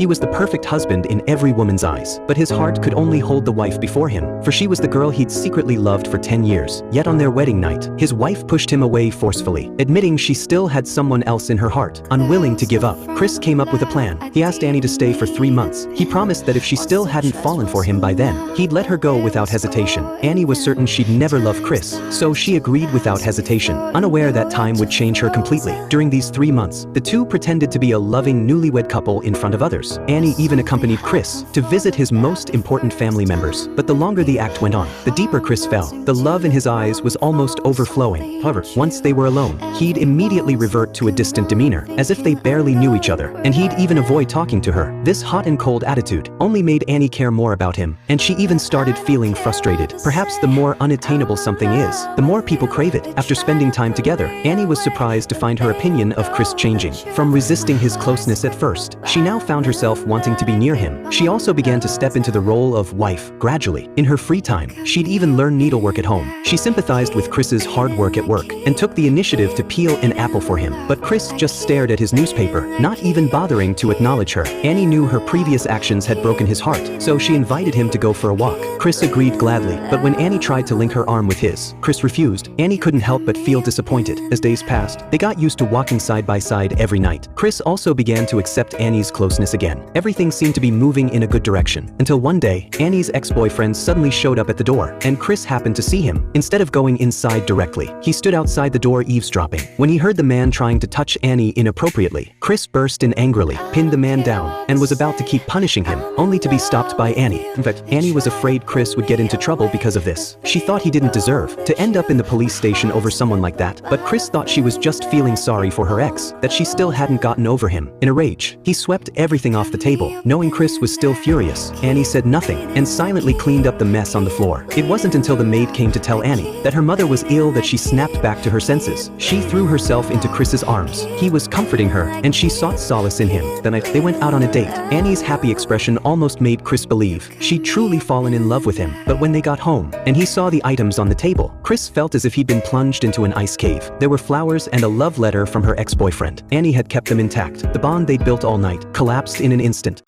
He was the perfect husband in every woman's eyes, but his heart could only hold the wife before him, for she was the girl he'd secretly loved for 10 years. Yet on their wedding night, his wife pushed him away forcefully, admitting she still had someone else in her heart. Unwilling to give up, Chris came up with a plan. He asked Annie to stay for 3 months. He promised that if she still hadn't fallen for him by then, he'd let her go without hesitation. Annie was certain she'd never love Chris, so she agreed without hesitation, unaware that time would change her completely. During these 3 months, the two pretended to be a loving newlywed couple in front of others. Annie even accompanied Chris to visit his most important family members. But the longer the act went on, the deeper Chris fell. The love in his eyes was almost overflowing. However, once they were alone, he'd immediately revert to a distant demeanor, as if they barely knew each other, and he'd even avoid talking to her. This hot and cold attitude only made Annie care more about him, and she even started feeling frustrated. Perhaps the more unattainable something is, the more people crave it. After spending time together, Annie was surprised to find her opinion of Chris changing. From resisting his closeness at first, she now found herself wanting to be near him. She also began to step into the role of wife, gradually. In her free time, she'd even learn needlework at home. She sympathized with Chris's hard work at work, and took the initiative to peel an apple for him. But Chris just stared at his newspaper, not even bothering to acknowledge her. Annie knew her previous actions had broken his heart, so she invited him to go for a walk. Chris agreed gladly, but when Annie tried to link her arm with his, Chris refused. Annie couldn't help but feel disappointed. As days passed, they got used to walking side by side every night. Chris also began to accept Annie's closeness again. Everything seemed to be moving in a good direction, until one day, Annie's ex-boyfriend suddenly showed up at the door, and Chris happened to see him. Instead of going inside directly, he stood outside the door eavesdropping. When he heard the man trying to touch Annie inappropriately, Chris burst in angrily, pinned the man down, and was about to keep punishing him, only to be stopped by Annie. In fact, Annie was afraid Chris would get into trouble because of this. She thought he didn't deserve to end up in the police station over someone like that, but Chris thought she was just feeling sorry for her ex, that she still hadn't gotten over him. In a rage, he swept everything off the table. Knowing Chris was still furious, Annie said nothing, and silently cleaned up the mess on the floor. It wasn't until the maid came to tell Annie that her mother was ill that she snapped back to her senses. She threw herself into Chris's arms. He was comforting her, and she sought solace in him. The night they went out on a date, Annie's happy expression almost made Chris believe she'd truly fallen in love with him. But when they got home, and he saw the items on the table, Chris felt as if he'd been plunged into an ice cave. There were flowers and a love letter from her ex-boyfriend. Annie had kept them intact. The bond they'd built all night collapsed in an instant.